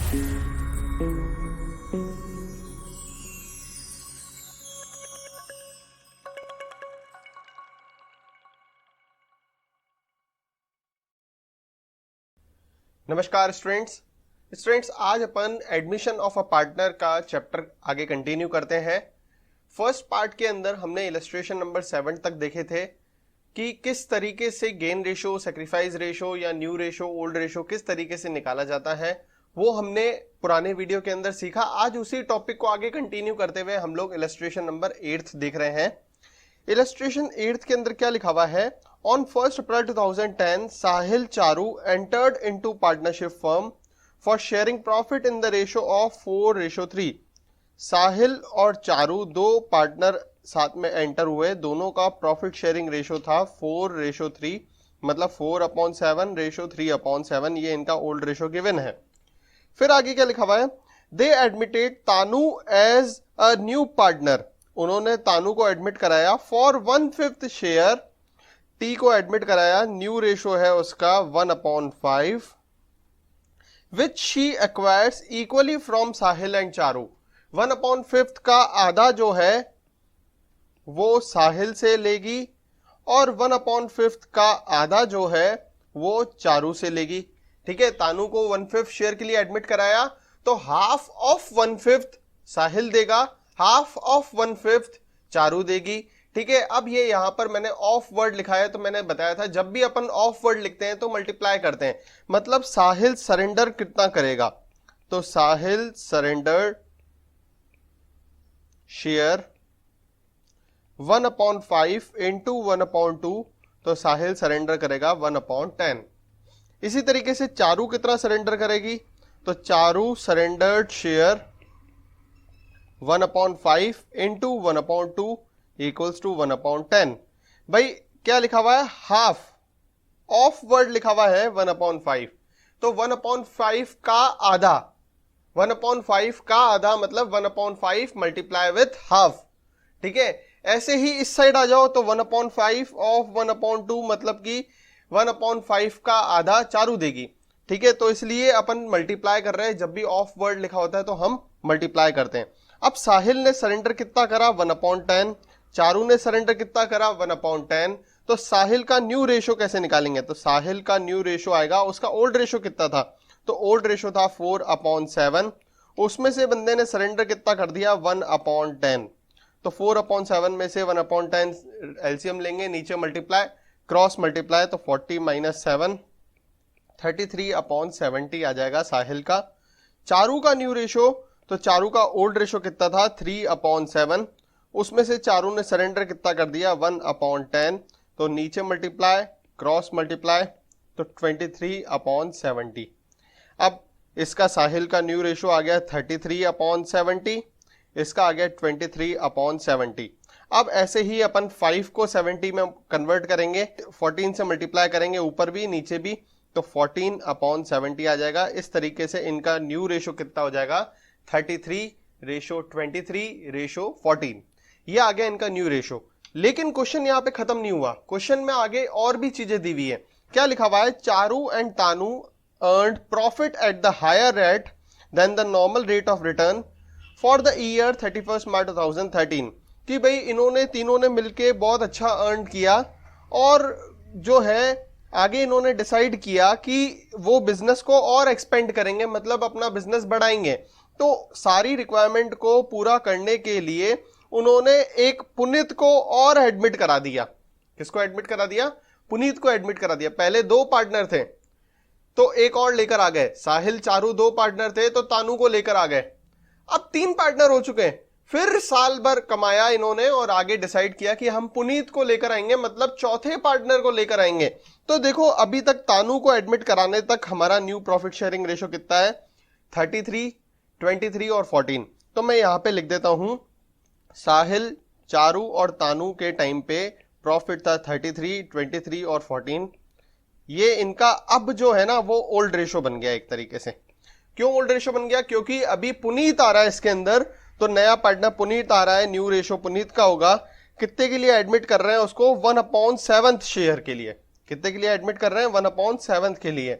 नमस्कार स्टूडेंट्स, आज अपन admission of a partner का चैप्टर आगे कंटिन्यू करते हैं। फर्स्ट पार्ट के अंदर हमने इलस्ट्रेशन नंबर 7 तक देखे थे कि किस तरीके से गेन रेशो, सैक्रिफाइस रेशो या न्यू रेशो, ओल्ड रेशो किस तरीके से निकाला जाता है, वो हमने पुराने वीडियो के अंदर सीखा। आज उसी टॉपिक को आगे कंटिन्यू करते हुए हम लोग इलस्ट्रेशन नंबर 8 देख रहे हैं। इलस्ट्रेशन 8 के अंदर क्या लिखा हुआ है? On 1st April 2010, Sahil Charu entered into partnership firm for sharing profit in the ratio of 4:3। साहिल और चारू दो पार्टनर साथ में एंटर हुए, दोनों का प्रॉफिट शेयरिंग रेशो था 4:3, मतलब 4/7 रेशो 3/7। ये इनका ओल्ड रेशो गिवन है। फिर आगे क्या लिखा हुआ है? They admitted Tanu as a new partner। उन्होंने तानू को एडमिट कराया for 1/5 शेयर। टी को एडमिट कराया, न्यू रेशो है उसका 1/5, which she acquires equally from Sahil and Charu. 1/5 का आधा जो है वो साहिल से लेगी और 1/5 का आधा जो है वो चारू से लेगी। ठीक है, तानू को 1/5 शेयर के लिए एडमिट कराया तो हाफ ऑफ 1/5 साहिल देगा, हाफ ऑफ 1/5 चारू देगी। ठीक है, अब ये यहां पर मैंने ऑफ वर्ड लिखा है, तो मैंने बताया था जब भी अपन ऑफ वर्ड लिखते हैं तो मल्टीप्लाई करते हैं, मतलब साहिल सरेंडर कितना करेगा, तो साहिल सरेंडर शेयर 1/5 इंटू 1/2, तो साहिल सरेंडर करेगा 1/10। इसी तरीके से चारू कितना सरेंडर करेगी, तो Charu surrendered share 1/5 into 1/2 equals to 1/10। भाई क्या लिखा हुआ है? हाफ ऑफ वर्ड लिखा हुआ है 1/5, तो 1/5 का आधा, 1/5 का आधा मतलब 1/5 मल्टीप्लाई विथ हाफ। ठीक है, ऐसे ही इस साइड आ जाओ तो 1/5 ऑफ 1/2 मतलब कि 1/5 का आधा चारू देगी। ठीक है, तो इसलिए अपन मल्टीप्लाई कर रहे हैं, जब भी ऑफ वर्ड लिखा होता है तो हम मल्टीप्लाई करते हैं। अब साहिल ने सरेंडर कितना करा? 1/10। चारू ने सरेंडर कितना करा? 1/10। तो साहिल का न्यू रेशो कैसे निकालेंगे? तो साहिल का न्यू रेशो आएगा, उसका ओल्ड रेशो कितना था? तो ओल्ड रेशो था 4/7, उसमें से बंदे ने सरेंडर कितना कर दिया? 1/10। तो 4/7 में से 1/10 एलसीएम लेंगे, नीचे मल्टीप्लाई, क्रॉस मल्टीप्लाई, तो 40 - 7 33/70 आ जाएगा साहिल का। चारू का न्यू रेशो, तो चारू का ओल्ड रेशो कितना था? 3/7, उसमें से चारू ने सरेंडर कितना कर दिया? 1/10, तो नीचे मल्टीप्लाई, क्रॉस मल्टीप्लाई, तो 23/70। अब इसका साहिल का न्यू रेशो आ गया 33/70, इसका आ गया 23/70। अब ऐसे ही अपन 5 को 70 में कन्वर्ट करेंगे, 14 से मल्टीप्लाई करेंगे, ऊपर भी नीचे भी, तो 14/70 आ जाएगा। इस तरीके से इनका न्यू रेशो कितना हो जाएगा? 33:23:14। ये आ गया इनका न्यू रेशो। लेकिन क्वेश्चन यहां पे खत्म नहीं हुआ, क्वेश्चन में आगे और भी चीजें दी हुई है। क्या लिखा हुआ है? Charu and Tanu earned profit at the higher rate than the normal rate of return for the year 31 March 2013। कि भाई इन्होंने तीनों ने मिलके बहुत अच्छा अर्न किया और जो है आगे इन्होंने डिसाइड किया कि वो बिजनेस को और एक्सपेंड करेंगे, मतलब अपना बिजनेस बढ़ाएंगे। तो सारी रिक्वायरमेंट को पूरा करने के लिए उन्होंने एक पुनीत को और एडमिट करा दिया। किसको एडमिट करा दिया? पुनीत को एडमिट करा दिया। पहले 2 पार्टनर थे तो एक और लेकर आ गए, साहिल चारू 2 पार्टनर थे तो तानू को लेकर आ गए। अब 3 पार्टनर हो चुके हैं, फिर साल भर कमाया इन्होंने और आगे डिसाइड किया कि हम पुनीत को लेकर आएंगे, मतलब चौथे पार्टनर को लेकर आएंगे। तो देखो अभी तक तानू को एडमिट कराने तक हमारा न्यू प्रॉफिट शेयरिंग रेशो कितना है? 33, 23 और 14। तो मैं यहां पे लिख देता हूं, साहिल, चारू और तानू के टाइम पे प्रॉफिट था 33, 23 और 14। ये इनका अब जो है ना वो ओल्ड रेशो बन गया एक तरीके से। क्यों ओल्ड रेशो बन गया? क्योंकि अभी पुनीत आ रहा है इसके अंदर, तो नया पार्टनर पुनीत आ रहा है, न्यू रेशो पुनीत का होगा। कितने के लिए एडमिट कर रहे हैं उसको? 1/7 शेयर के लिए। कितने के लिए एडमिट कर रहे हैं? 1/7 के लिए।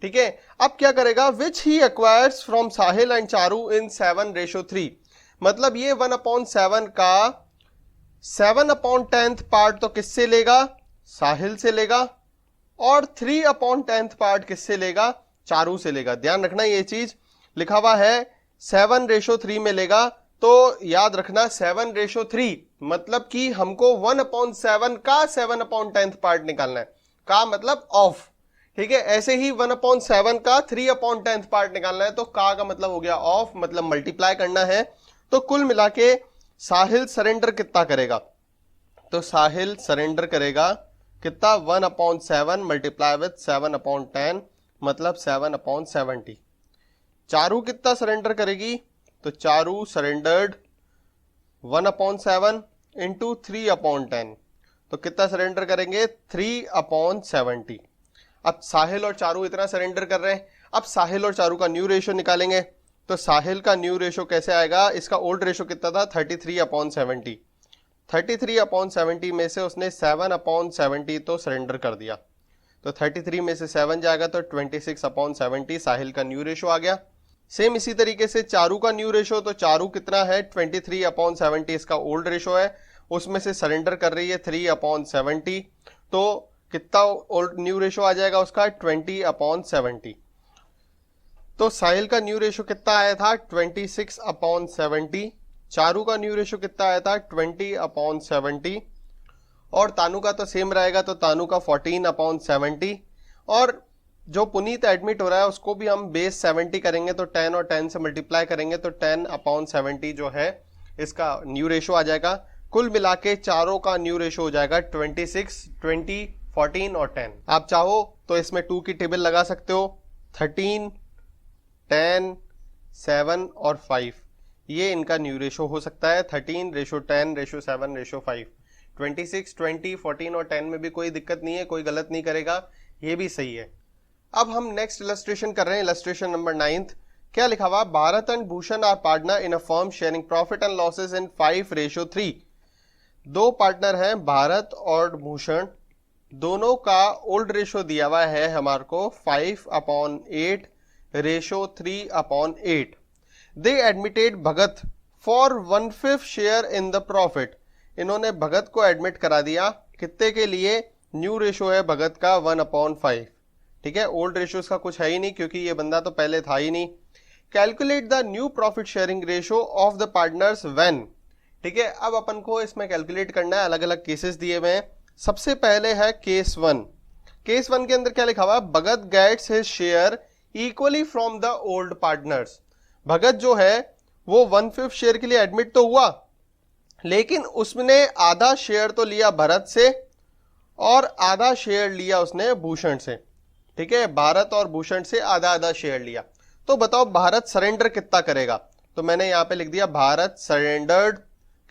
ठीक है, अब क्या करेगा, which he acquires from Sahil and Charu in 7:3, मतलब ये 1/7 का 7/10 पार्ट तो किससे लेगा, साहिल से लेगा, और 3/10 पार्ट किससे लेगा, चारू से लेगा। ध्यान रखना ये चीज लिखा हुआ है 7:3 में लेगा, तो याद रखना 7:3 मतलब कि हमको 1/7 का 7/10 पार्ट निकालना है, का मतलब ऑफ, ठीक है। ऐसे ही 1/7 का 3/10 पार्ट निकालना है, तो का मतलब हो गया ऑफ, मतलब मल्टीप्लाई करना है। तो कुल मिला के साहिल सरेंडर कितना करेगा, तो साहिल सरेंडर करेगा कितना, 1/7 मल्टीप्लाई विथ 7/10 मतलब 7/70। चारू कितना सरेंडर करेगी, तो चारू सरेंडर्ड 1/7 इंटू 3/10, तो कितना सरेंडर करेंगे, 3/70। अब साहिल और चारू इतना सरेंडर कर रहे हैं, अब साहिल और चारू का न्यू रेशियो निकालेंगे। तो साहिल का न्यू रेशियो कैसे आएगा, इसका ओल्ड रेशियो कितना था, 33/70। 33/70 में से उसने 7/70 तो सरेंडर कर दिया, तो 33 में से 7 जाएगा तो 26/70 साहिल का न्यू रेशियो आ गया। सेम इसी तरीके से चारू का न्यू रेशियो, तो चारू कितना है, 23/70 इसका ओल्ड रेशियो है, उसमें से सरेंडर कर रही है 3/70, तो कितना ओल्ड न्यू रेशियो आ जाएगा उसका, 20/70। तो साहिल का न्यू रेशियो कितना आया था, 26/70। चारू का न्यू रेशियो कितना आया था, 20/70। और तानु का तो सेम रहेगा, तो तानु का 14/70। और जो पुनीत एडमिट हो रहा है उसको भी हम बेस 70 करेंगे, तो 10 और 10 से मल्टीप्लाई करेंगे, तो 10/70 जो है इसका न्यू रेशियो आ जाएगा। कुल मिला के चारों का न्यू रेशियो हो जाएगा 26, 20, 14 और 10। आप चाहो तो इसमें 2 की टेबल लगा सकते हो, 13, 10, 7 और 5, ये इनका न्यू रेशियो हो सकता है। 13:10:7:5, 26, 20, 14 और 10 में भी कोई दिक्कत नहीं है, कोई गलत नहीं करेगा, ये भी सही है। अब हम नेक्स्ट इलस्ट्रेशन कर रहे हैं, इलस्ट्रेशन नंबर 9। क्या लिखा हुआ, Bharat and Bhushan are partner in a firm sharing profit and losses in 5:3। दो पार्टनर हैं भारत और भूषण, दोनों का ओल्ड रेशियो दिया हुआ है हमारे को 5/8:3/8। They admitted Bhagat for 1/5 share in the profit. इन्होंने भगत को एडमिट करा दिया, कितने के लिए, न्यू रेशियो है भगत का 1/5, ठीक है। ओल्ड रेशियो का कुछ है ही नहीं क्योंकि ये बंदा तो पहले था ही नहीं। Calculate the new profit sharing ratio of the partners when, ठीक है। अब अपन को इसमें कैलकुलेट करना है, अलग अलग केसेस दिए हुए हैं। सबसे पहले है केस 1। केस 1 के अंदर क्या लिखा हुआ, Bhagat gets his share equally from the old partners. Bhagat जो है वो 1/5 शेयर के लिए एडमिट तो हुआ, लेकिन उसने आधा शेयर तो लिया भरत से और आधा शेयर लिया उसने भूषण से, ठीक है। भारत और भूषण से आधा आधा शेयर लिया। तो बताओ भारत सरेंडर कितना करेगा, तो मैंने यहां पे लिख दिया भारत सरेंडर्ड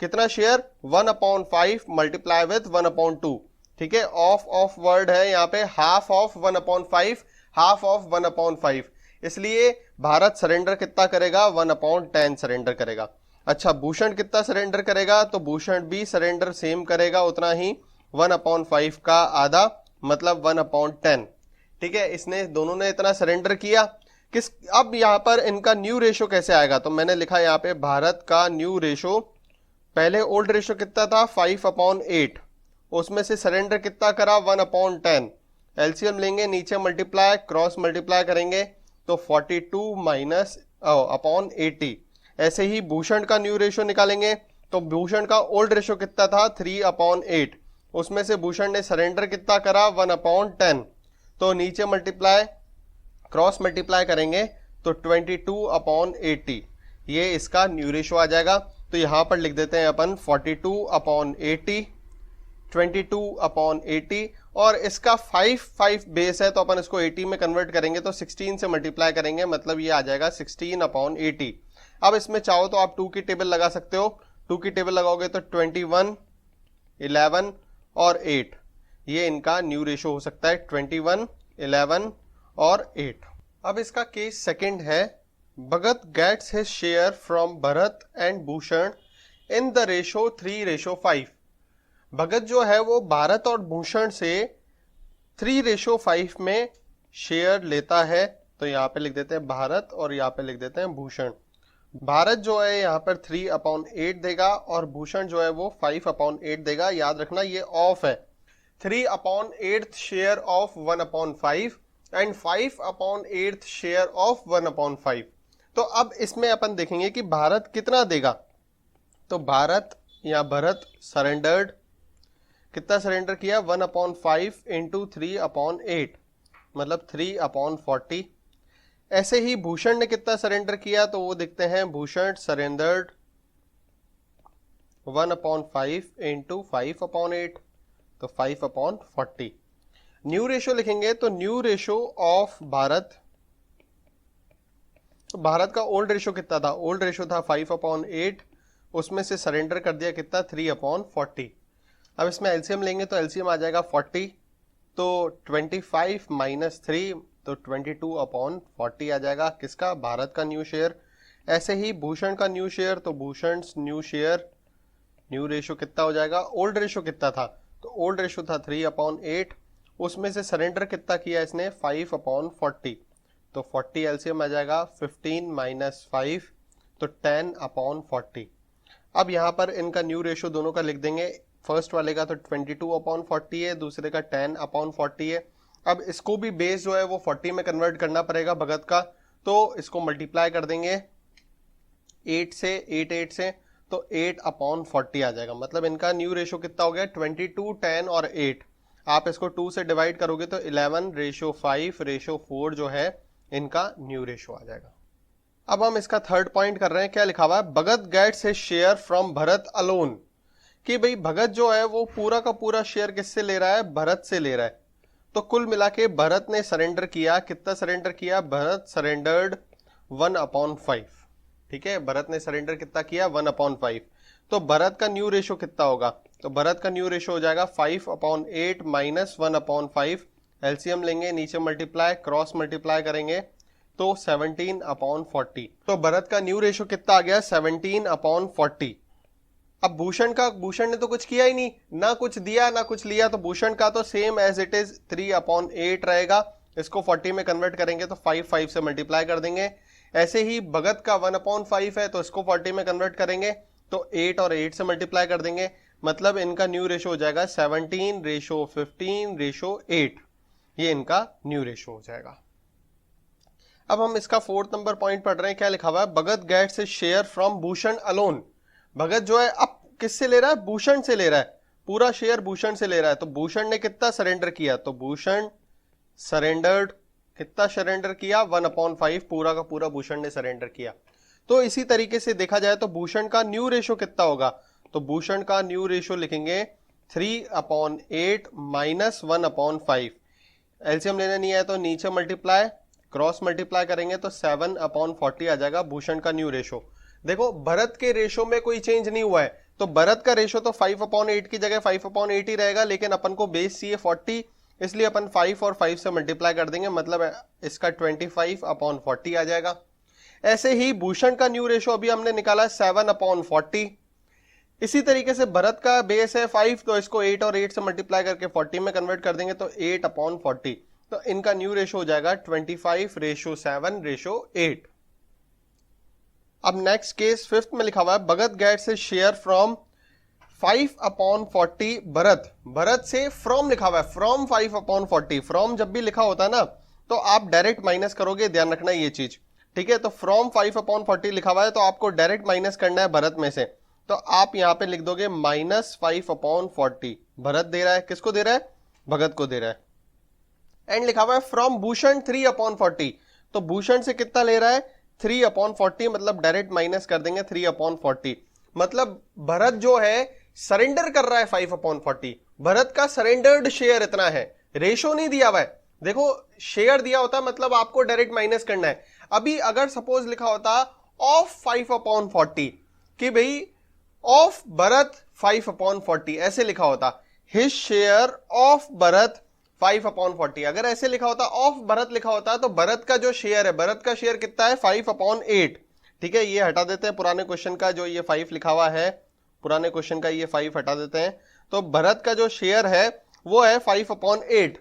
कितना शेयर, 1/5 मल्टीप्लाई विथ 1/2, ठीक है। ऑफ वर्ड है यहाँ पे, हाफ ऑफ 1/5, हाफ ऑफ 1/5, इसलिए भारत सरेंडर कितना करेगा, 1/10 सरेंडर करेगा। अच्छा, भूषण कितना सरेंडर करेगा, तो भूषण भी सरेंडर सेम करेगा उतना ही, 1/5 का आधा मतलब 1/10, ठीक है। इसने दोनों ने इतना सरेंडर किया। किस, अब यहां पर इनका न्यू रेशियो कैसे आएगा, तो मैंने लिखा यहाँ पे भारत का न्यू रेशियो, पहले ओल्ड रेशियो कितना था 5/8, उसमें से सरेंडर कितना करा 1/10, एलसीएम लेंगे, नीचे मल्टीप्लाई क्रॉस मल्टीप्लाई करेंगे तो 42 अपॉन 80। ऐसे ही भूषण का न्यू रेशियो निकालेंगे, तो भूषण का ओल्ड रेशियो कितना था 3/8, उसमें से भूषण ने सरेंडर कितना करा 1/10, तो नीचे मल्टीप्लाई क्रॉस मल्टीप्लाई करेंगे तो 22/80, ये इसका न्यू रेशियो आ जाएगा। तो यहां पर लिख देते हैं अपन 42/80, 22/80, और इसका 5 बेस है तो अपन इसको 80 में कन्वर्ट करेंगे तो 16 से मल्टीप्लाई करेंगे, मतलब ये आ जाएगा 16/80। अब इसमें चाहो तो आप 2 की टेबल लगा सकते हो, 2 की टेबल लगाओगे तो 21, 11 और 8, ये इनका न्यू रेशियो हो सकता है, 21, 11 और 8। अब इसका केस सेकंड है, Bhagat gets his share from Bharat and Bhushan in the ratio 3:5। Bhagat जो है वो भारत और भूषण से 3:5 में शेयर लेता है, तो यहाँ पे लिख देते हैं भारत और यहाँ पे लिख देते हैं भूषण। भारत जो है यहाँ पर 3/8 देगा और भूषण जो है वो 5/8 देगा। याद रखना ये ऑफ है। 3/8 share of 1/5 and 5/8 share of 1/5। तो अब इसमें अपन देखेंगे कि भारत कितना देगा। तो भारत या भरत सरेंडर्ड, कितना सरेंडर किया 1/5 इंटू 3/8 मतलब 3/40। ऐसे ही भूषण ने कितना सरेंडर किया, तो वो देखते हैं भूषण सरेंडर्ड 1/5 इंटू 5/8 तो 5/40। न्यू रेशो लिखेंगे तो न्यू रेशो ऑफ भारत, तो भारत का ओल्ड रेशो कितना था, ओल्ड रेशो था 5/8, उसमें से सरेंडर कर दिया कितना 3/40। अब इसमें एलसीएम लेंगे तो एलसीएम आ जाएगा 40, तो 25 माइनस 3 तो 22/40 आ जाएगा किसका, भारत का न्यू शेयर। ऐसे ही भूषण का न्यू शेयर, तो Bhushan new share new ratio कितना हो जाएगा, ओल्ड रेशो कितना था, तो ओल्ड रेशो था 3/8, उसमें से सरेंडर कितना किया इसने 5/40, तो 40 एलसीएम आ जाएगा 15 माइनस 5 तो 10/40। अब यहाँ पर इनका न्यू रेशो दोनों का लिख देंगे। फर्स्ट वाले का तो 22/40 है, दूसरे का 10/40 है। अब इसको भी बेस जो है वो 40 में कन्वर्ट करना पड़ेगा भगत का, तो इसको मल्टीप्लाई कर देंगे 8 से, तो 8/40 आ जाएगा। मतलब इनका न्यू रेशो कितना हो गया 22, 10 और 8। आप इसको 2 से डिवाइड करोगे तो 11:5:4 जो है इनका न्यू रेशो आ जाएगा। अब हम इसका थर्ड पॉइंट कर रहे हैं, क्या लिखा हुआ है, Bhagat gets his share from Bharat alone. कि भाई भगत जो है वो पूरा का पूरा शेयर किससे ले रहा है, भरत से ले रहा है। तो कुल मिला के भरत ने सरेंडर किया, कितना सरेंडर किया, भरत सरेंडर्ड 1/5। ठीक है, भरत ने सरेंडर कितना किया 1/5। तो भरत का न्यू रेशो कितना होगा, तो भरत का न्यू रेशो हो जाएगा 5/8 माइनस 1/5। एलसीएम लेंगे, नीचे मल्टीप्लाई क्रॉस मल्टीप्लाई करेंगे तो 17/40। तो भरत का न्यू रेशो कितना आ गया 17/40। अब भूषण ने तो कुछ किया ही नहीं, ना कुछ दिया ना कुछ लिया, तो भूषण का तो सेम एज इट इज 3/8 रहेगा। इसको 40 में कन्वर्ट करेंगे तो 5 से मल्टीप्लाई कर देंगे। ऐसे ही भगत का 1/5 है, तो इसको 40 में कन्वर्ट करेंगे तो 8 और 8 से मल्टीप्लाई कर देंगे। मतलब इनका न्यू रेशो हो जाएगा 17:15:8। ये इनका न्यू रेशो हो जाएगा। अब हम इसका फोर्थ नंबर पॉइंट पढ़ रहे हैं, क्या लिखा हुआ है, Bhagat gets his share from Bhushan alone. Bhagat जो है अब किससे ले रहा है, भूषण से ले रहा है, पूरा शेयर भूषण से ले रहा है। तो भूषण ने कितना सरेंडर किया, तो भूषण सरेंडर्ड, कितना सरेंडर किया 1/5, पूरा का पूरा भूषण ने सरेंडर किया। तो इसी तरीके से देखा जाए तो भूषण का न्यू रेशो कितना होगा, तो भूषण का न्यू रेशो लिखेंगे 3/8 माइनस 1/5। एलसीएम लेना नहीं है तो नीचे मल्टीप्लाई क्रॉस मल्टीप्लाई करेंगे तो 7/40 आ जाएगा भूषण का न्यू रेशो। देखो भरत के रेशो में कोई चेंज नहीं हुआ है, तो भरत का रेशो तो 5/8 की जगह 5/8 ही रहेगा, लेकिन अपन को बेस चाहिए 40, इसलिए अपन 5 और 5 से मल्टीप्लाई कर देंगे, मतलब इसका 25/40 आ जाएगा। ऐसे ही भूषण का न्यू रेशो अभी हमने निकाला 7/40। इसी तरीके से भरत का बेस है 5, तो इसको 8 और 8 से मल्टीप्लाई करके 40 में कन्वर्ट कर देंगे तो 8/40। तो इनका न्यू रेशो हो जाएगा 25:7:8। अब नेक्स्ट केस फिफ्थ में लिखा हुआ है, Bhagat gets his share from 5/40 Bharat. Bharat से फ्रॉम लिखा हुआ है, फ्रॉम 5/40। फ्रॉम जब भी लिखा होता है ना तो आप डायरेक्ट माइनस करोगे, ध्यान रखना ये चीज, ठीक है। तो फ्रॉम 5/40 लिखा हुआ है तो आपको डायरेक्ट माइनस करना है भरत में से, तो आप यहां पे लिख दोगे -5/40। भरत दे रहा है, किसको दे रहा है, भगत को दे रहा है। एंड लिखा हुआ है फ्रॉम भूषण 3/40, तो भूषण से कितना ले रहा है 3/40, मतलब डायरेक्ट माइनस कर देंगे 3/40। मतलब भरत जो है सरेंडर कर रहा है 5/40। भरत का सरेंडर्ड शेयर इतना है, रेशो नहीं दिया हुआ है। देखो शेयर दिया होता मतलब आपको डायरेक्ट माइनस करना है। अभी अगर सपोज लिखा होता ऑफ 5/40 कि भाई ऑफ भरत 5/40 ऐसे लिखा होता, हिज शेयर ऑफ भरत 5/40, अगर ऐसे लिखा होता ऑफ भरत लिखा होता तो भरत का जो शेयर है, भरत का शेयर कितना है 5/8। ठीक है, ये हटा देते हैं पुराने क्वेश्चन का, जो ये 5 लिखा हुआ है पुराने क्वेश्चन का, ये 5 हटा देते हैं। तो भरत का जो शेयर है वो है 5/8।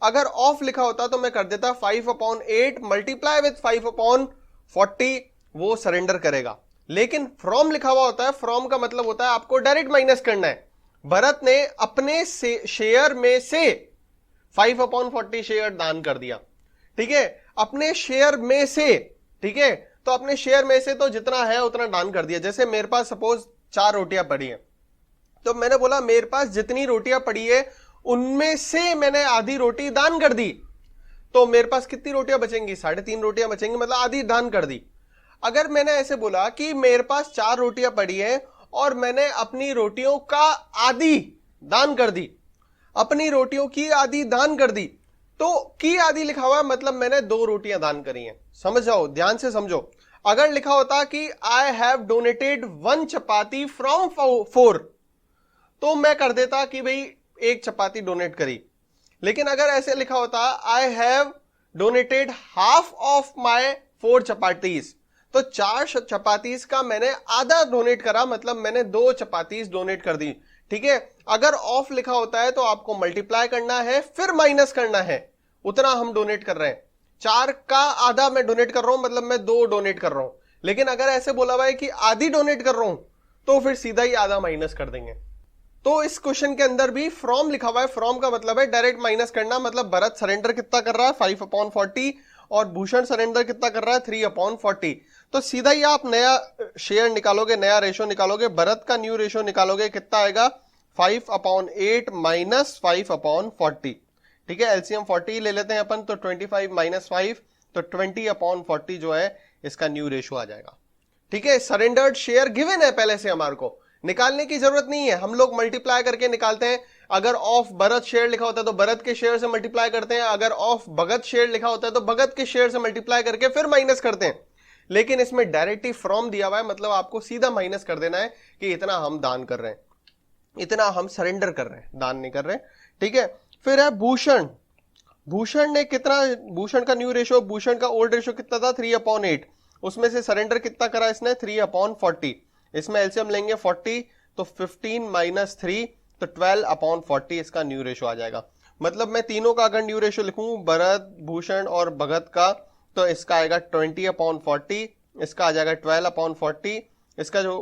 अगर ऑफ लिखा होता तो मैं कर देता 5/8 मल्टीप्लाई विथ 5/40, वो सरेंडर करेगा। लेकिन फ्रॉम लिखा हुआ होता है, फ्रॉम का मतलब होता है आपको डायरेक्ट माइनस करना है। भरत ने अपने शेयर में से 5/40 शेयर दान कर दिया, ठीक है, अपने शेयर में से, ठीक है, तो अपने शेयर में से तो जितना है उतना दान कर दिया। जैसे मेरे पास सपोज 4 रोटियां पड़ी हैं, तो मैंने बोला मेरे पास जितनी रोटियां पड़ी है उनमें से मैंने आधी रोटी दान कर दी, तो मेरे पास कितनी रोटियां बचेंगी? 3.5 रोटियां बचेंगी, मतलब आधी दान कर दी। अगर मैंने ऐसे बोला कि मेरे पास 4 रोटियां पड़ी है और मैंने अपनी रोटियों का आधी दान कर दी, अपनी रोटियों की आधी दान कर दी, तो की आधी लिखा हुआ है मतलब मैंने 2 रोटियां दान करी हैं। समझ जाओ, ध्यान से समझो। अगर लिखा होता कि I have donated 1 chapati from 4, तो मैं कर देता कि भाई 1 चपाती डोनेट करी। लेकिन अगर ऐसे लिखा होता I have donated half of my 4 chapatis, तो 4 चपातीज का मैंने आधा डोनेट करा, मतलब मैंने 2 चपातीज डोनेट कर दी, ठीक है। अगर ऑफ लिखा होता है तो आपको मल्टीप्लाई करना है फिर माइनस करना है, उतना हम डोनेट कर रहे हैं। 4 का आधा मैं डोनेट कर रहा हूं, मतलब मैं 2 डोनेट कर रहा हूं। लेकिन अगर ऐसे बोला हुआ है कि आधी डोनेट कर रहा हूं, तो फिर सीधा ही आधा माइनस कर देंगे। तो इस क्वेश्चन के अंदर भी फ्रॉम लिखा हुआ है, फ्रॉम का मतलब है डायरेक्ट माइनस करना। मतलब भरत सरेंडर कितना कर रहा है? 5/40, और भूषण सरेंडर कितना कर रहा है? 3/40। तो सीधा ही आप नया शेयर निकालोगे, नया रेशो निकालोगे, भरत का न्यू रेशो निकालोगे, कितना आएगा? 5/8 माइनस 5/40, ठीक है। एलसीएम 40 ले लेते हैं अपन, तो 25 माइनस 5, तो 20/40 जो है इसका न्यू रेशो आ जाएगा, ठीक है। सरेंडर्ड शेयर गिवन है पहले से, हमारे को निकालने की जरूरत नहीं है, हम लोग मल्टीप्लाई करके निकालते हैं। अगर ऑफ भरत शेयर लिखा होता है तो भरत के शेयर से मल्टीप्लाई करते हैं, अगर ऑफ भगत शेयर लिखा होता है तो भगत के शेयर से मल्टीप्लाई करके फिर माइनस करते हैं। लेकिन इसमें डायरेक्टली फ्रॉम दिया हुआ है, मतलब आपको सीधा माइनस कर देना है कि इतना हम दान कर रहे हैं, इतना हम सरेंडर कर रहे हैं, दान नहीं कर रहे, ठीक है। फिर है भूषण। भूषण ने कितना, भूषण का न्यू रेशो, भूषण का ओल्ड रेशो कितना था? 3/8, उसमें से सरेंडर कितना करा इसने? 3/40। इसमें एलसीएम लेंगे 40, तो 15 माइनस 3, तो 12/40 इसका न्यू रेशो आ जाएगा। मतलब मैं तीनों का अगर न्यू रेशो लिखूं, भरत, भूषण और भगत का, तो इसका आएगा 20/40, इसका आ जाएगा 12/40। इसका जो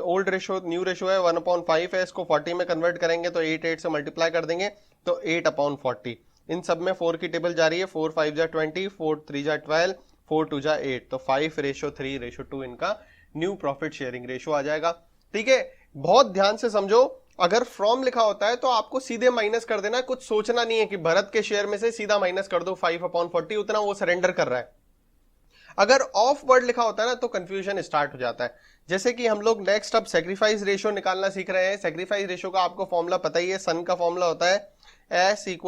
ओल्ड रेशो न्यू रेशो है 1/5 है, इसको 40 में कन्वर्ट करेंगे तो 8 से मल्टीप्लाई कर देंगे, तो 8/40। इन सब में 4 की टेबल जा रही है, 4 5 जा 20, 4 3 जा 12, 4 2 जा 8, तो 5:3:2 इनका न्यू प्रॉफिट शेयरिंग रेशो आ जाएगा, ठीक है। बहुत ध्यान से समझो, अगर फ्रॉम लिखा होता है तो आपको सीधे माइनस कर देना है, कुछ सोचना नहीं है कि भरत के शेयर में से सीधा माइनस कर दो 5/40, उतना वो सरेंडर कर रहा है। अगर ऑफ वर्ड लिखा होता है ना तो कंफ्यूजन स्टार्ट हो जाता है। जैसे कि हम लोग नेक्स्ट अब सेक्रीफाइस रेशियो निकालना सीख रहे हैं। सेक्रीफाइस रेशियो का आपको फॉर्मूला पता ही है, सन का फॉर्मूला होता है S = O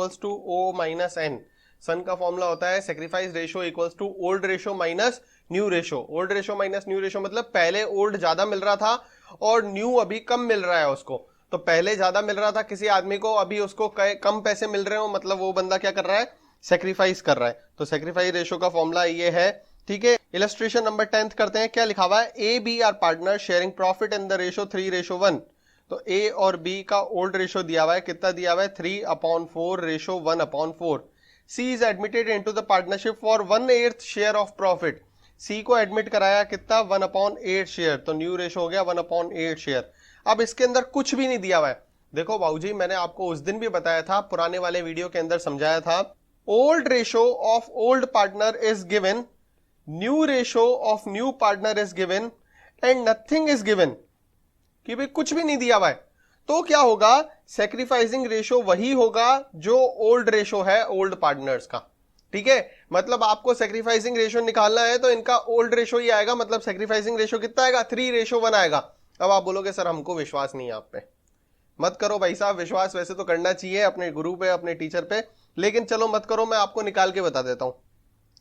- N। सन का फॉर्मूला होता है sacrifice ratio = old ratio minus new ratio. Old ratio minus new ratio मतलब पहले ओल्ड ज्यादा मिल रहा था और न्यू अभी कम मिल रहा है उसको। तो पहले ज्यादा मिल रहा था किसी आदमी को, अभी उसको कम पैसे मिल रहे हो, मतलब वो बंदा क्या कर रहा है? सेक्रीफाइस कर रहा है। तो सेक्रीफाइस रेशियो का फॉर्मूला ये है, ठीक है। इलस्ट्रेशन नंबर 10 करते हैं। क्या लिखा हुआ है? A, B are partner sharing profit in the ratio 3:1। तो A और B का ओल्ड रेशियो दिया हुआ है, कितना दिया हुआ है? 3/4:1/4। C is admitted into the partnership for 1/8 share of profit. C को एडमिट कराया कितना? 1/8 शेयर, तो न्यू रेशियो हो गया 1/8 शेयर। अब इसके अंदर कुछ भी नहीं दिया हुआ है। देखो बाबूजी, मैंने आपको उस दिन भी बताया था, पुराने वाले वीडियो के अंदर समझाया था, old ratio of old partner is given, new ratio of new partner is given and nothing is given, कि भाई कुछ भी नहीं दिया हुआ है। तो क्या होगा? सैक्रिफाइसिंग रेशो वही होगा जो ओल्ड रेशो है ओल्ड पार्टनर्स का, ठीक है। मतलब आपको सैक्रिफाइसिंग रेशो निकालना है तो इनका ओल्ड रेशो ही आएगा, मतलब सैक्रिफाइसिंग रेशो कितना आएगा? 3:1 आएगा। अब आप बोलोगे सर हमको विश्वास नहीं है आप पे। मत करो भाई साहब विश्वास, वैसे तो करना चाहिए अपने गुरु पे, अपने टीचर पे, लेकिन चलो मत करो, मैं आपको निकाल के बता देता हूं।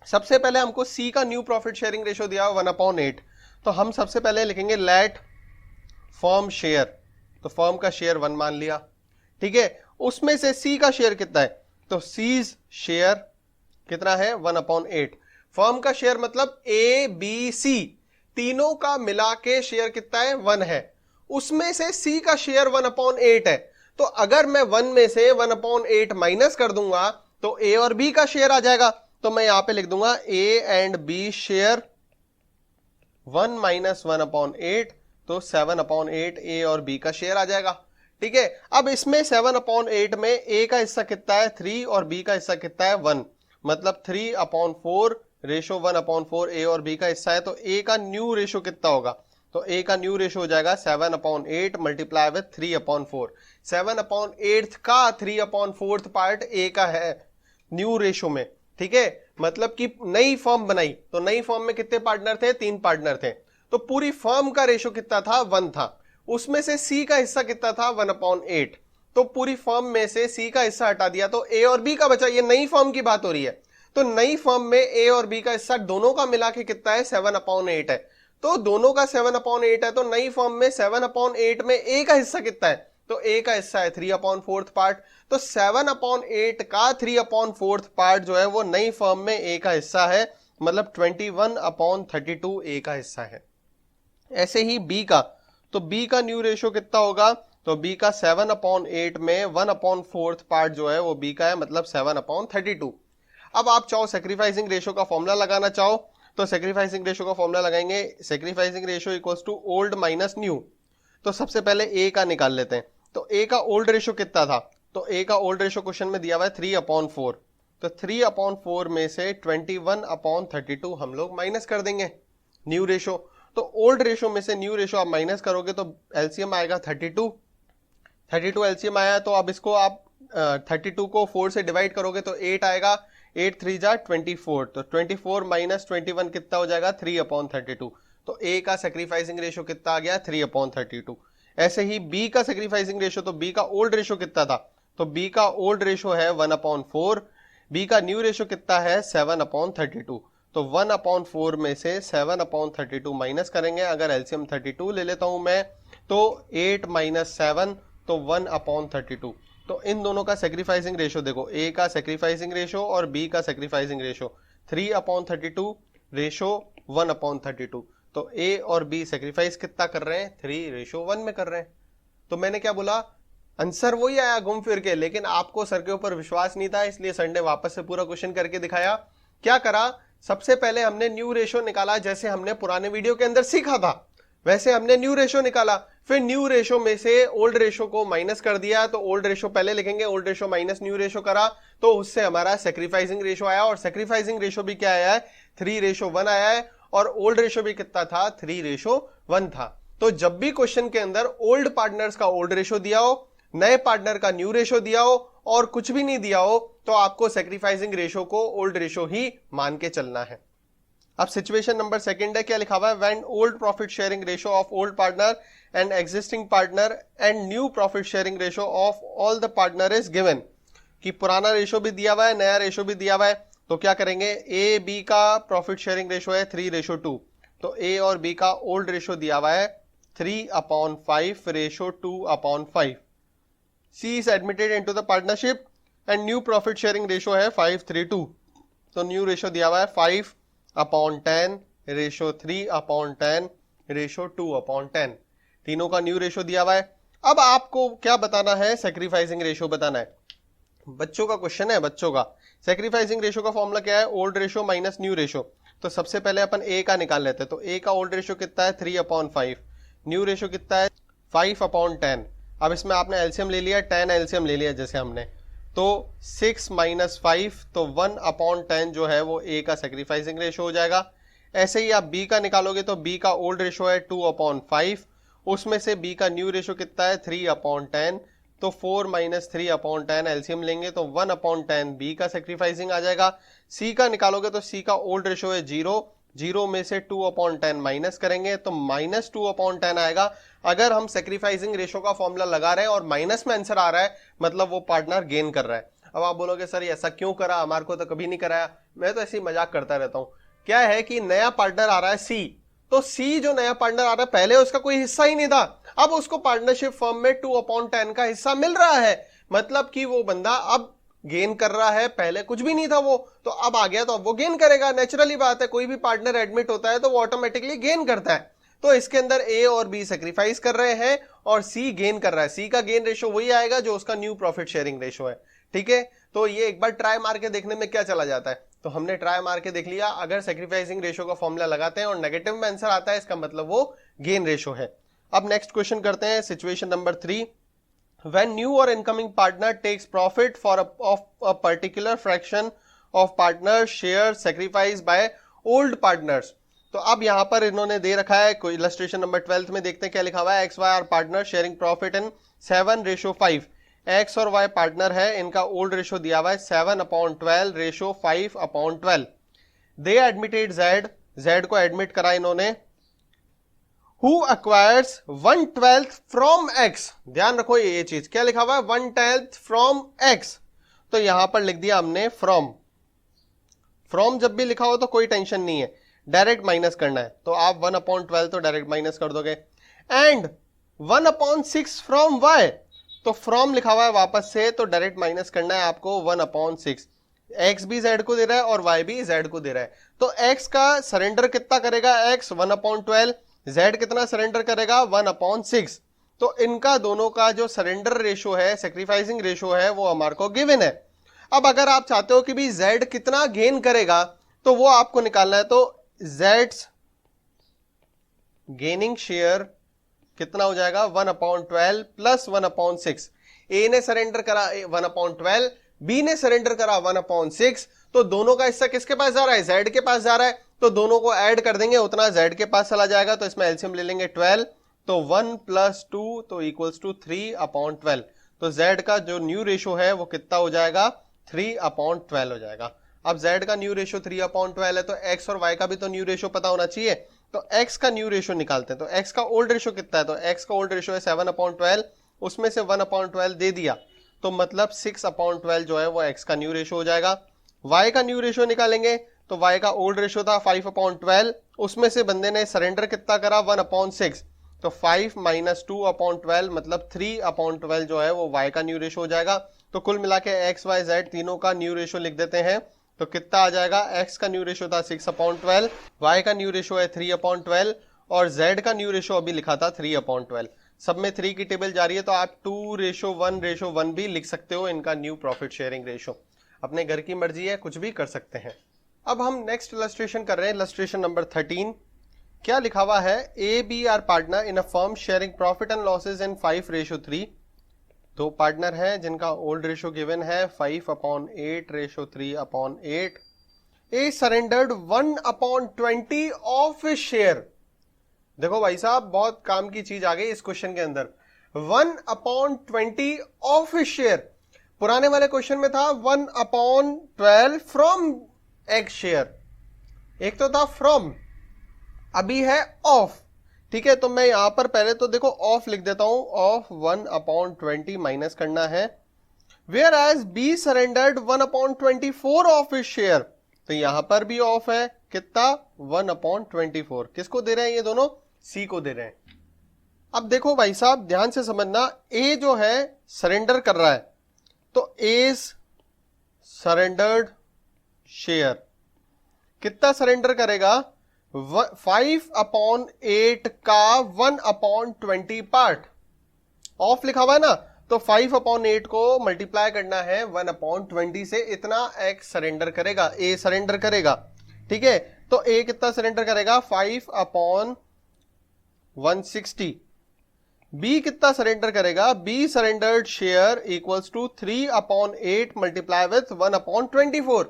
सबसे पहले हमको C का न्यू प्रॉफिट शेयरिंग रेशियो दिया 1/8, तो हम सबसे पहले लिखेंगे लेट फर्म शेयर, तो फर्म का शेयर 1 मान लिया, ठीक है। उसमें से C का शेयर कितना है? तो C's शेयर कितना है? 1/8। फर्म का शेयर मतलब A, B, C तीनों का मिला के शेयर कितना है? 1 है। उसमें से C का शेयर 1/8 है। तो अगर मैं 1 में से 1/8 माइनस कर दूंगा तो ए और बी का शेयर आ जाएगा। तो मैं यहां पे लिख दूंगा A and B share 1 minus 1/8, तो 7/8 ए और बी का शेयर आ जाएगा। ठीक है, अब इसमें 7/8 में ए का हिस्सा कितना है 3 और बी का हिस्सा कितना है 1, मतलब 3/4 रेशो 1/4 ए और बी का हिस्सा है। तो ए का न्यू रेशो कितना होगा, तो ए का न्यू रेशो हो जाएगा 7/8 मल्टीप्लाई विथ 3/4। 7/8 का 3/4 पार्ट ए का है न्यू रेशो में। ठीक है, मतलब कि नई फर्म बनाई, तो नई फर्म में कितने पार्टनर थे, 3 पार्टनर थे, तो पूरी फर्म का रेशो कितना था 1 था। उसमें से सी का हिस्सा कितना था 1/8, तो पूरी फर्म में से सी का हिस्सा हटा दिया तो ए और बी का बचा। ये नई फर्म की बात हो रही है, तो नई फर्म में ए और बी का हिस्सा दोनों का मिला के कितना है 7/8 है। तो दोनों का 7/8 है, तो नई फर्म में 7/8 में ए का हिस्सा कितना है, तो ए का हिस्सा है 3/4 पार्ट। तो 7/8 का 3/4 पार्ट जो है वो नई फर्म में ए का हिस्सा है, मतलब 21/32 ए का हिस्सा है। ऐसे ही बी का, तो बी का न्यू रेशो कितना होगा, तो बी का 7/8 में 1/4 पार्ट जो है वो बी का है, मतलब 7/32। अब आप चाहो सेक्रीफाइसिंग रेशो का फॉर्मूला लगाना चाहो तो सेक्रीफाइसिंग रेशो का फॉर्मूला लगाएंगे, sacrificing ratio equals to old minus new. तो सबसे पहले ए का निकाल लेते हैं, तो ए का ओल्ड रेशो कितना था, तो ए का ओल्ड रेशो क्वेश्चन में दिया हुआ है 3/4, तो 3/4 में से 21/32 हम लोग माइनस कर देंगे न्यू रेशो। तो ओल्ड रेशो में से न्यू रेशो आप माइनस करोगे तो एलसीएम आएगा 32 एलसीएम आया, तो अब इसको आप 32 को 4 से डिवाइड करोगे तो 8 आएगा, 8 3 जा 24, तो 24 माइनस 21 कितना हो जाएगा 3/32। तो ए का सेक्रीफाइसिंग रेशो कितना आ गया 3/32। ऐसे ही बी का सेक्रीफाइसिंग रेशो, तो बी का ओल्ड रेशो कितना था, तो बी का ओल्ड रेशो है 1/4, बी का न्यू रेशो कितना है 7/32। तो 1/4 में से 7/32 माइनस करेंगे, अगर एलसीएम 32 ले लेता हूं मैं तो 8 माइनस 7, तो 1/32। तो इन दोनों का सेक्रीफाइसिंग रेशो देखो, ए का सेक्रीफाइसिंग रेशो और बी का सेक्रीफाइसिंग रेशो 3/32 रेशो 1/32। तो ए और बी सेक्रीफाइस कितना कर रहे हैं 3:1 में कर रहे हैं। तो मैंने क्या बोला, आंसर वही आया घूम फिर के, लेकिन आपको सर के ऊपर विश्वास नहीं था, इसलिए सर ने वापस से पूरा क्वेश्चन करके दिखाया। क्या करा, सबसे पहले हमने न्यू रेशो निकाला, जैसे हमने पुराने वीडियो के अंदर सीखा था वैसे हमने न्यू रेशो निकाला, फिर न्यू रेशो में से ओल्ड रेशो को माइनस कर दिया, तो ओल्ड रेशो पहले लिखेंगे, old ratio minus new ratio करा, तो उससे हमारा सेक्रीफाइसिंग रेशो आया, और सेक्रीफाइसिंग रेशो भी क्या आया है 3:1 आया है, और ओल्ड रेशो भी कितना था 3:1 था। तो जब भी क्वेश्चन के अंदर ओल्ड पार्टनर्स का ओल्ड रेशो दिया हो, नए पार्टनर का न्यू रेशो दिया हो और कुछ भी नहीं दिया हो, तो आपको सेक्रीफाइसिंग रेशो को ओल्ड रेशो ही मान के चलना है। अब सिचुएशन नंबर सेकंड है, क्या लिखा हुआ है, when old profit sharing ratio of old partner and existing partner and new profit sharing ratio of all the partner is given, कि पुराना रेशो भी दिया हुआ है, नया रेशो भी दिया हुआ है, तो क्या करेंगे, ए बी का प्रॉफिट शेयरिंग रेशो है 3:2, तो ए और बी का ओल्ड रेशो दिया हुआ है 3/5:2/5। C is admitted into the partnership and new profit sharing ratio है 5:3:2, तो न्यू रेशो दिया हुआ है 5/10:3/10:2/10, तीनों का न्यू रेशो दिया हुआ है। अब आपको क्या बताना है, सेक्रीफाइसिंग रेशो बताना है। बच्चों का क्वेश्चन है, बच्चों का सेक्रीफाइसिंग रेशो का फॉर्मूला क्या है, old ratio minus new ratio. तो सबसे पहले अपन ए का निकाल लेते हैं, तो ए का ओल्ड रेशो कितना है 3/5, न्यू रेशो कितना है 5/10। अब इसमें आपने एलसीएम ले लिया, 10 एलसीएम ले लिया जैसे हमने, तो 6 - 5, तो 1/10 जो है वो ए का सेक्रीफाइसिंग रेशो हो जाएगा। ऐसे ही आप बी का निकालोगे, तो बी का ओल्ड रेशो है 2/5, उसमें से बी का न्यू रेशो कितना है 3/10, तो 4 - 3/10 एलसीएम लेंगे तो 1/10 बी का सेक्रीफाइसिंग आ जाएगा। सी का निकालोगे तो सी का ओल्ड रेशो है 0 में से 2/10 माइनस करेंगे तो -2/10 आएगा। अगर हम सेक्रीफाइसिंग रेशो का फॉर्मूला लगा रहे हैं और माइनस में आंसर आ रहा है, मतलब वो पार्टनर गेन कर रहा है। अब आप बोलोगे सर ऐसा क्यों करा, हमारे को तो कभी नहीं कराया। मैं तो ऐसी मजाक करता रहता हूं। क्या है कि नया पार्टनर आ रहा है सी, तो सी जो नया पार्टनर आ रहा है पहले उसका कोई हिस्सा ही नहीं था, अब उसको पार्टनरशिप फर्म में 2/10 का हिस्सा मिल रहा है, मतलब कि वो बंदा अब गेन कर रहा है, पहले कुछ भी नहीं था वो, तो अब आ गया तो अब वो गेन करेगा। नेचुरली बात है, कोई भी पार्टनर एडमिट होता है तो वो ऑटोमेटिकली गेन करता है। तो इसके अंदर ए और बी सेक्रीफाइस कर रहे हैं और सी गेन कर रहा है। सी का गेन रेशो वही आएगा जो उसका न्यू प्रॉफिट शेयरिंग रेशो है। ठीक है, तो ये एक बार ट्राई मार के देखने में क्या चला जाता है, तो हमने ट्राई मार के देख लिया, अगर सैक्रिफाइसिंग रेशियो का फॉर्मूला लगाते हैं और नेगेटिव में आंसर आता है, इसका मतलब वो गेन रेशियो है। अब नेक्स्ट क्वेश्चन करते हैं, situation number 3। When new or incoming partner takes profit of a particular fraction of partners share sacrifice by old partners। तो अब यहां पर इन्होंने दे रखा है, कोई इलस्ट्रेशन नंबर 12 में देखते हैं क्या लिखा हुआ है। X Y are partner sharing profit in 7:5। X और वाई पार्टनर है, इनका ओल्ड रेशो दिया हुआ है 7/12 ratio 5/12। They admitted Z, Z को एडमिट करा इन्होंने। Who acquires 1/12 from X। ध्यान रखो ये चीज क्या लिखा हुआ है, 1/12 from X। तो यहां पर लिख दिया हमने from। from जब भी लिखा हो तो कोई टेंशन नहीं है, डायरेक्ट माइनस करना है, तो आप 1/12 तो डायरेक्ट माइनस कर दोगे। एंड 1/6 from Y, तो from लिखा हुआ है वापस से, तो डायरेक्ट माइनस करना है आपको 1/6। X भी Z को दे रहा है और Y भी Z को दे रहा है, तो X का सरेंडर कितना करेगा, X 1/12, Z कितना सरेंडर करेगा 1/6। तो इनका दोनों का जो सरेंडर रेशो है, सेक्रीफाइसिंग रेशो है, वो हमारे को गिवन है। अब अगर आप चाहते हो कि भी Z कितना गेन करेगा, तो वो आपको निकालना है। तो Z's गेनिंग शेयर कितना हो जाएगा 1/12 प्लस 1/6। A ने सरेंडर करा 1/12, B ने सरेंडर करा 1/6, तो दोनों का हिस्सा किसके पास जा रहा है, Z के पास जा रहा है। तो दोनों को ऐड कर देंगे, उतना Z के पास चला जाएगा, तो इसमें एलसीएम ले लेंगे 12, तो 1 + 2 तो इक्वल्स टू 3/12। तो Z का जो न्यू रेशो है वो कितना हो जाएगा, 3/12 हो जाएगा। अब Z का न्यू रेशो 3/12 है, तो X और Y का भी तो न्यू रेशो पता होना चाहिए, तो X का न्यू रेशो निकालते हैं। तो X का ओल्ड रेशो कितना है, तो X का ओल्ड रेशो है 7/12, उसमें से 1/12 दे दिया, तो मतलब 6/12 जो है वो X का न्यू रेशो हो जाएगा। Y का न्यू रेशो निकालेंगे, तो Y का ओल्ड रेशो था 5/12, उसमें से बंदे ने सरेंडर कितना करा 1/6, तो 5 - 2/12 मतलब 3/12 जो है वो Y का न्यू रेशो हो जाएगा। तो कुल मिला के X, Y, Z तीनों का न्यू रेशो लिख देते हैं, तो कितना आ जाएगा, X का न्यू रेशो था 6/12, Y का न्यू रेशो है 3/12 और Z का न्यू रेशो अभी लिखा था 3/12। सब में 3 की टेबल जा रही है, तो आप 2:1:1 भी लिख सकते हो इनका न्यू प्रॉफिट शेयरिंग रेशो। अपने घर की मर्जी है, कुछ भी कर सकते हैं। अब हम नेक्स्ट इलस्ट्रेशन कर रहे हैं, इलस्ट्रेशन नंबर 13। क्या लिखा हुआ है, A B are partner in a firm sharing profit and losses in 5:3। दो पार्टनर हैं जिनका ओल्ड रेशो गिवन है 5/8 ratio 3/8। A surrendered 1/20 of his share. देखो भाई साहब, बहुत काम की चीज आ गई इस क्वेश्चन के अंदर, 1/20 ऑफ हिज शेयर। पुराने वाले क्वेश्चन में था 1/12 फ्रॉम X शेयर, एक तो था फ्रॉम, अभी है ऑफ। ठीक है, तो मैं यहां पर पहले तो देखो ऑफ लिख देता हूं, ऑफ 1/20 माइनस करना है। Whereas B surrendered 1/24 of his share, तो यहां पर भी ऑफ है, कितना 1/24। किसको दे रहे हैं ये दोनों, सी को दे रहे हैं। अब देखो भाई साहब ध्यान से समझना, ए जो है सरेंडर कर रहा है, तो एज सरेंडर्ड शेयर कितना सरेंडर करेगा, 5/8 का 1/20 पार्ट। ऑफ लिखा हुआ है ना, तो 5/8 को मल्टीप्लाई करना है 1/20 से, इतना एक्स सरेंडर करेगा, ए सरेंडर करेगा। ठीक है, तो ए कितना सरेंडर करेगा 5/160। बी कितना सरेंडर करेगा, B surrendered share equals to 3/8 multiply with 1/24,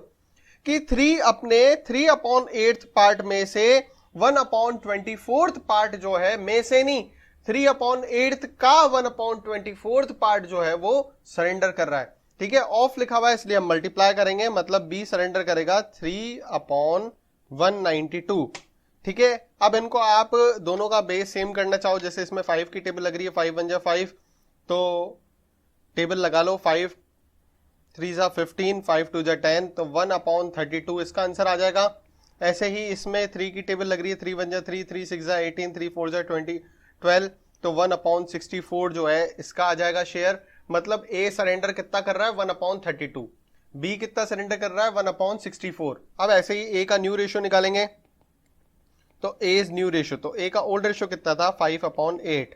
कि 3 अपने 3/8 पार्ट में से 1/24 पार्ट जो है, में से नहीं, 3/8 का 1/24 पार्ट जो है वो सरेंडर कर रहा है। ठीक है, ऑफ लिखा हुआ है इसलिए हम मल्टीप्लाई करेंगे, मतलब बी सरेंडर करेगा 3/192। ठीक है, अब इनको आप दोनों का बेस सेम करना चाहो, जैसे इसमें 5 की टेबल लग रही है, 5 1 जा 5, तो टेबल लगा लो, 5 3 जा 15, 5 2 जा 10, तो 1/32 इसका आंसर आ जाएगा। ऐसे ही इसमें 3 की टेबल लग रही है, 3 1 जा 3, 3 6 जा 18, 3 4 जा 12, तो 1/64 जो है इसका आ जाएगा शेयर। मतलब ए सरेंडर कितना कर रहा है 1/32, बी कितना सरेंडर कर रहा है 1/64। अब ऐसे ही ए का न्यू रेशियो निकालेंगे, तो एज न्यू रेशियो, तो ए का ओल्ड रेशियो कितना था 5/8,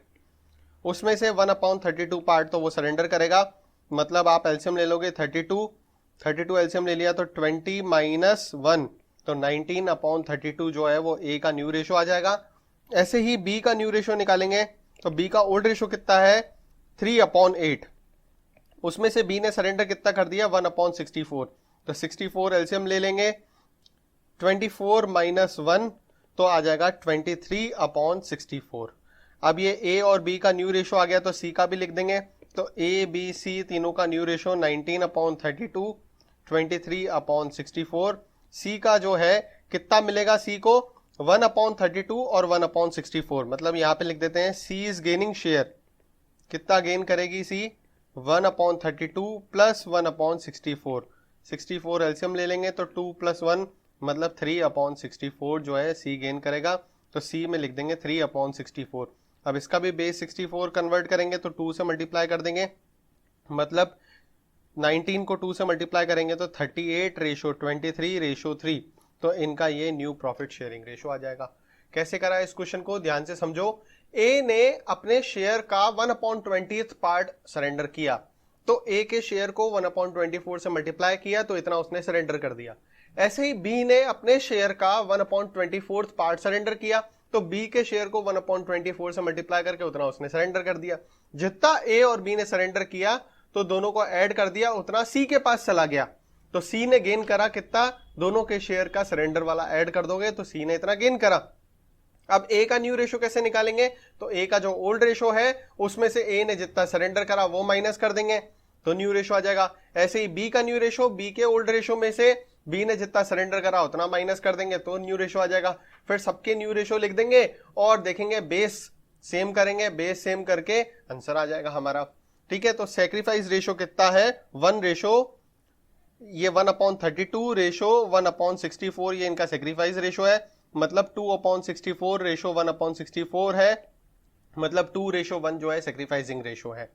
उसमें से 1/32 पार्ट तो वो सरेंडर करेगा, मतलब आप एलसीएम ले लोगे 32, 32 एलसीएम ले लिया तो 20 माइनस 1, तो 19/32 जो है वो ए का न्यू रेशो आ जाएगा। ऐसे ही बी का न्यू रेशो निकालेंगे तो बी का ओल्ड रेशो कितना है 3/8, उसमें से बी ने सरेंडर कितना कर दिया 1/64, तो 64 एलसीएम ले लेंगे, 24 माइनस 1 तो आ जाएगा 23/64। अब ये ए और बी का न्यू रेशो आ गया तो सी का भी लिख देंगे, तो ए बी सी तीनों का न्यू रेशो 19/32, 23/64। सी का जो है कितना मिलेगा सी को 1/32 और 1/64, मतलब यहां पे लिख देते हैं सी इज गेनिंग शेयर, कितना गेन करेगी सी 1/32 प्लस 1/64, 64 एलसीएम ले लेंगे तो 2 + 1 मतलब 3/64 जो है सी गेन करेगा, तो सी में लिख देंगे 3/64। अब इसका भी बेस 64 कन्वर्ट करेंगे तो 2 से मल्टीप्लाई कर देंगे, मतलब 19 को 2 से मल्टीप्लाई करेंगे तो 38:23:3, तो इनका ये न्यू प्रॉफिट शेयरिंग रेशो आ जाएगा। कैसे करा इस क्वेश्चन को ध्यान से समझो। ए ने अपने शेयर का 1/20 पार्ट सरेंडर किया, तो ए के शेयर को 1/24 से मल्टीप्लाई किया तो इतना उसने सरेंडर कर दिया। ऐसे ही बी ने अपने शेयर का 1/24 पार्ट सरेंडर किया, तो बी के शेयर को 1/24 से मल्टीप्लाई करके उतना उसने सरेंडर कर दिया। जितना ए और बी ने सरेंडर किया तो दोनों को ऐड कर दिया, उतना सी के पास चला गया, तो सी ने गेन करा कितना, दोनों के शेयर का सरेंडर वाला ऐड कर दोगे तो सी ने इतना गेन करा। अब ए का न्यू रेशो कैसे निकालेंगे, तो ए का जो ओल्ड रेशो है उसमें से ए ने जितना सरेंडर करा वो माइनस कर देंगे तो न्यू रेशो आ जाएगा। ऐसे ही बी का न्यू रेशो, बी के ओल्ड रेशो में से बी ने जितना सरेंडर करा उतना माइनस कर देंगे तो न्यू रेशो आ जाएगा। फिर सबके न्यू रेशो लिख देंगे और देखेंगे बेस सेम करेंगे, बेस सेम करके आंसर आ जाएगा हमारा। ठीक है, तो सेक्रीफाइस रेशो कितना है 1 रेशो, ये 1/32 रेशो 1/64, ये इनका सेक्रीफाइस रेशो है, मतलब 2/64 रेशो 1/64 है, मतलब 2:1 जो है सेक्रीफाइसिंग रेशो है।